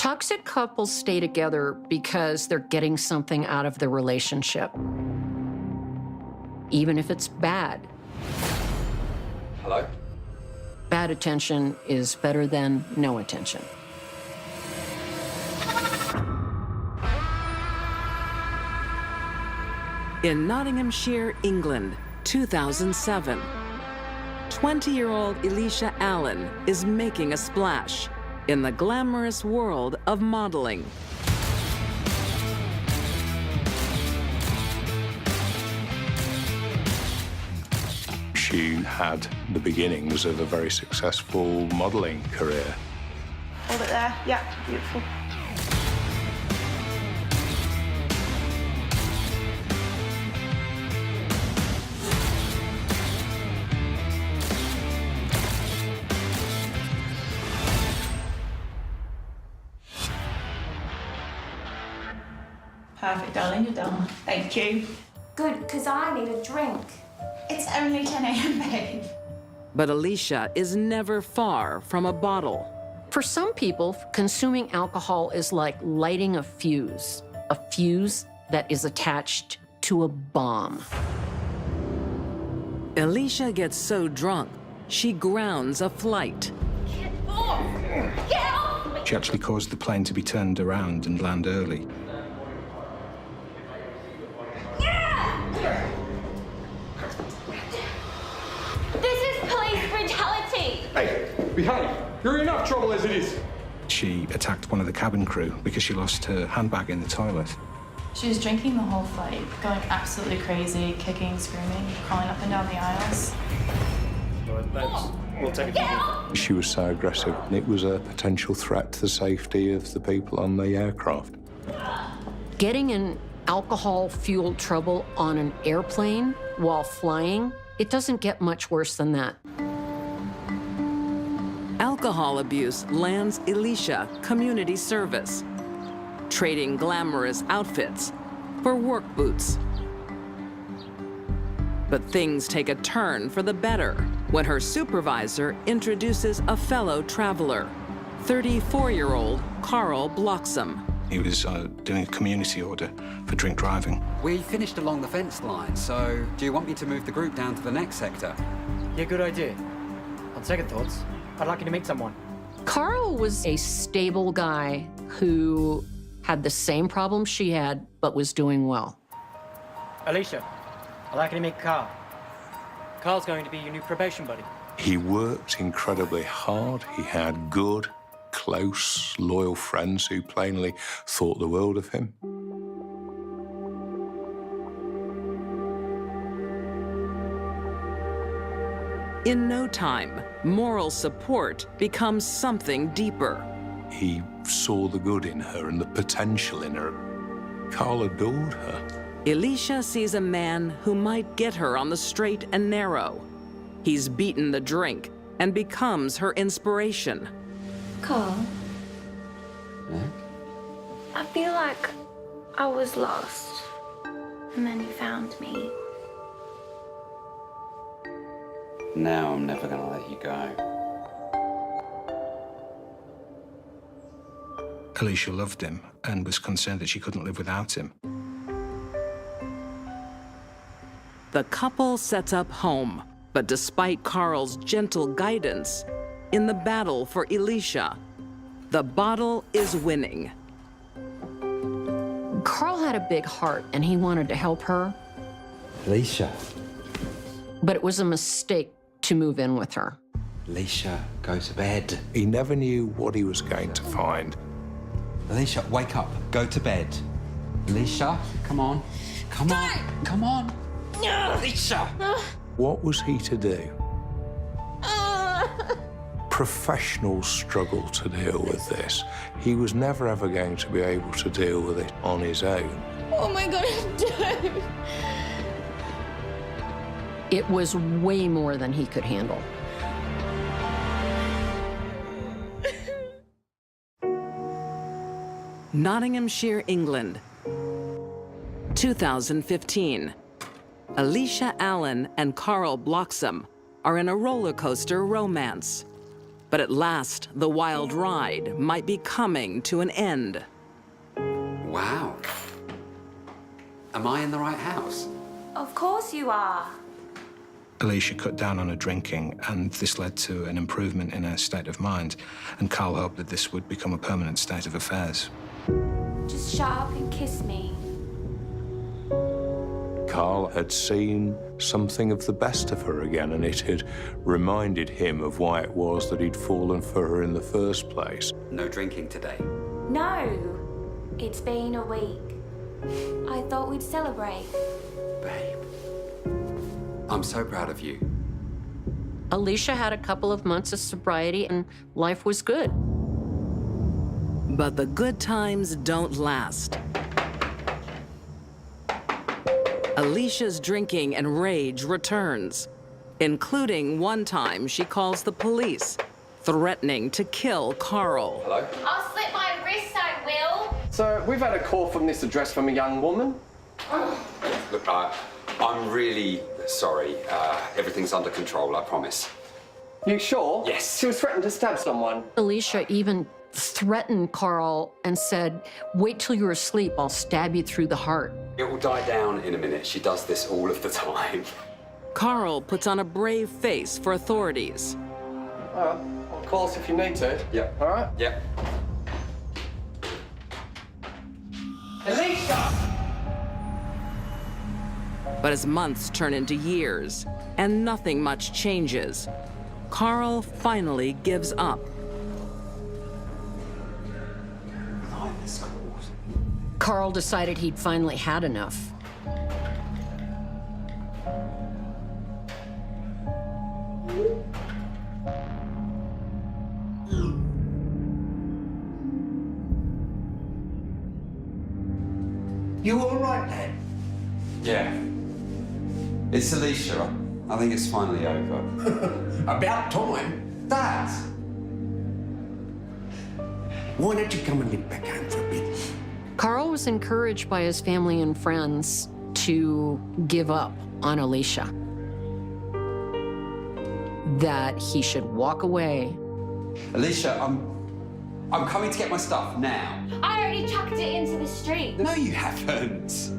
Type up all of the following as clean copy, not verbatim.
Toxic couples stay together because they're getting something out of the relationship, even if it's bad. Hello? Bad attention is better than no attention. In Nottinghamshire, England, 2007, 20-year-old Ellishia Allen is making a splash in the glamorous world of modeling. She had the beginnings of a very successful modeling career. Hold it there. Yeah, beautiful. Perfect, darling, you're done. Thank you. Good, because I need a drink. It's only 10 a.m., babe. But Ellishia is never far from a bottle. For some people, consuming alcohol is like lighting a fuse that is attached to a bomb. Ellishia gets so drunk, she grounds a flight. Get off! Get off! She actually caused the plane to be turned around and land early. This is police brutality! Hey, behave! You're in enough trouble as it is. She attacked one of the cabin crew because she lost her handbag in the toilet. She was drinking the whole flight, going absolutely crazy, kicking, screaming, crawling up and down the aisles. We'll take it. She was so aggressive, and it was a potential threat to the safety of the people on the aircraft. Getting in alcohol-fueled trouble on an airplane while flying, it doesn't get much worse than that. Alcohol abuse lands Ellishia community service, trading glamorous outfits for work boots. But things take a turn for the better when her supervisor introduces a fellow traveler, 34-year-old Carl Bloxham. He was doing a community order for drink driving. We finished along the fence line, so do you want me to move the group down to the next sector? Yeah, good idea. On second thoughts, I'd like you to meet someone. Carl was a stable guy who had the same problems she had, but was doing well. Ellishia, I'd like you to meet Carl. Carl's going to be your new probation buddy. He worked incredibly hard. He had good, close, loyal friends who plainly thought the world of him. In no time, moral support becomes something deeper. He saw the good in her and the potential in her. Carl adored her. Ellishia sees a man who might get her on the straight and narrow. He's beaten the drink and becomes her inspiration. Carl, Yeah? I feel like I was lost, and then you found me. Now I'm never gonna let you go. Ellishia loved him and was concerned that she couldn't live without him. The couple sets up home, but despite Carl's gentle guidance, in the battle for Ellishia, the bottle is winning. Carl had a big heart, and he wanted to help her, Ellishia. but it was a mistake to move in with her. Ellishia, go to bed. He never knew what he was going to find. Ellishia, wake up. Go to bed. Ellishia, come on. Come on. Come on. Ellishia! What was he to do? Professionals struggle to deal with this. He was never ever going to be able to deal with it on his own. Oh my God, I'm dead. It was way more than he could handle. Nottinghamshire, England, 2015. Ellishia Allen and Carl Bloxham are in a roller coaster romance. But at last, the wild ride might be coming to an end. Wow. Am I in the right house? Of course you are. Ellishia cut down on her drinking, and this led to an improvement in her state of mind. And Carl hoped that this would become a permanent state of affairs. Just shut up and kiss me. Carl had seen something of the best of her again, and it had reminded him of why it was that he'd fallen for her in the first place. No drinking today. No, it's been a week. I thought we'd celebrate. Babe, I'm so proud of you. Ellishia had a couple of months of sobriety and life was good. But the good times don't last. Alicia's drinking and rage returns, including one time she calls the police, threatening to kill Carl. Hello? I'll slit my wrist, I will. So, we've had a call from this address from a young woman. Look, I'm really sorry. Everything's under control, I promise. You sure? Yes. She was threatened to stab someone. Ellishia even threatened Carl and said, "Wait till you're asleep, I'll stab you through the heart." It will die down in a minute. She does this all of the time. Carl puts on a brave face for authorities. I'll call us if you need to. Yep. All right? Yep. Ellishia! But as months turn into years and nothing much changes, Carl finally gives up. Carl decided he'd finally had enough. You all right, then? Yeah. It's Ellishia. I think it's finally over. About time. Dad! Why don't you come and live back home for a bit? Carl was encouraged by his family and friends to give up on Ellishia. That he should walk away. Ellishia, I'm coming to get my stuff now. I already chucked it into the street. No, you haven't.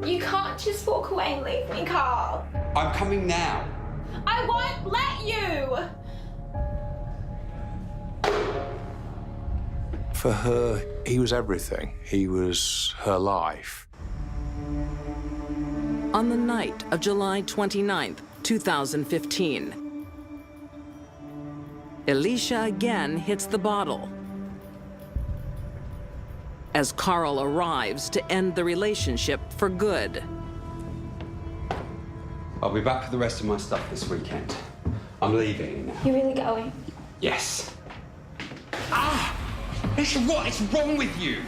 You can't just walk away and leave me, Carl. I'm coming now. I won't let you! For her, he was everything. He was her life. On the night of July 29th, 2015, Ellishia again hits the bottle. As Carl arrives to end the relationship for good. I'll be back for the rest of my stuff this weekend. I'm leaving now. You're really going? Yes. Ellishia, what is wrong with you?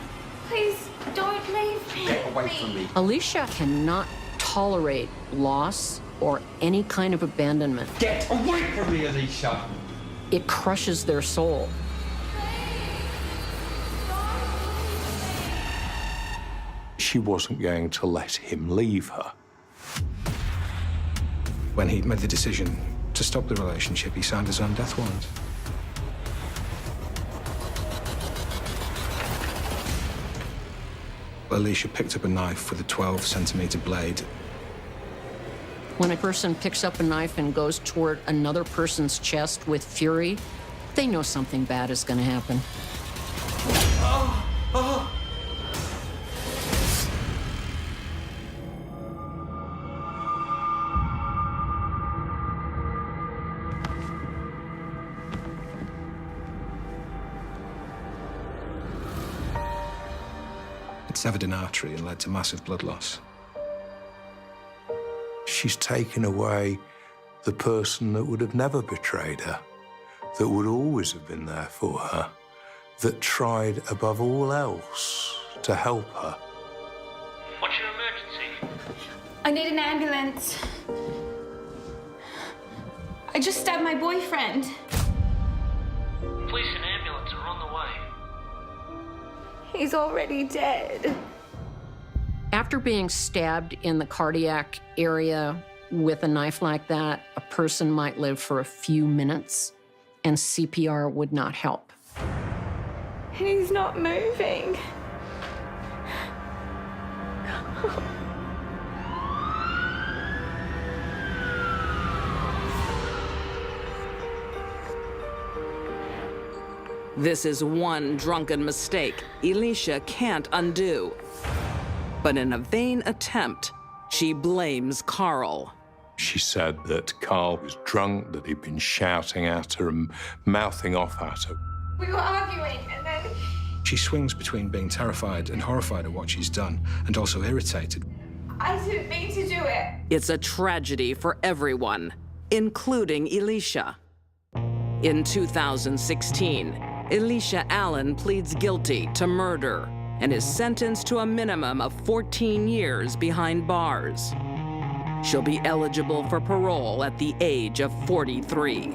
Please, don't leave me. Get away from me. Ellishia cannot tolerate loss or any kind of abandonment. Get away from me, Ellishia. It crushes their soul. She wasn't going to let him leave her. When he made the decision to stop the relationship, he signed his own death warrant. Ellishia picked up a knife with a 12-centimeter blade. When a person picks up a knife and goes toward another person's chest with fury, they know something bad is going to happen. It severed an artery and led to massive blood loss. She's taken away the person that would have never betrayed her, that would always have been there for her, that tried above all else to help her. What's your emergency? I need an ambulance. I just stabbed my boyfriend. Police and ambulance are on the way. He's already dead. After being stabbed in the cardiac area with a knife like that, a person might live for a few minutes. and CPR would not help. He's not moving. This is one drunken mistake Ellishia can't undo. But in a vain attempt, she blames Carl. She said that Carl was drunk, that he'd been shouting at her and mouthing off at her. We were arguing, and then... She swings between being terrified and horrified at what she's done, and also irritated. I didn't mean to do it. It's a tragedy for everyone, including Ellishia. In 2016, Ellishia Allen pleads guilty to murder and is sentenced to a minimum of 14 years behind bars. She'll be eligible for parole at the age of 43.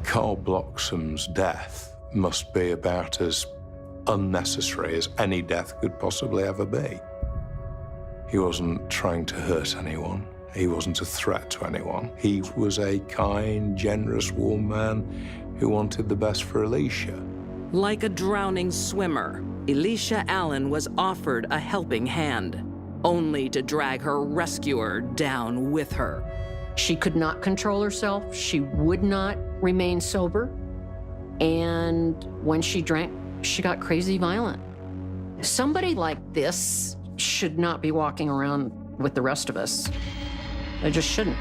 Carl Bloxham's death must be about as unnecessary as any death could possibly ever be. He wasn't trying to hurt anyone. He wasn't a threat to anyone. He was a kind, generous, warm man who wanted the best for Ellishia. Like a drowning swimmer, Ellishia Allen was offered a helping hand, only to drag her rescuer down with her. She could not control herself. She would not remain sober. And when she drank, she got crazy violent. Somebody like this should not be walking around with the rest of us. They just shouldn't.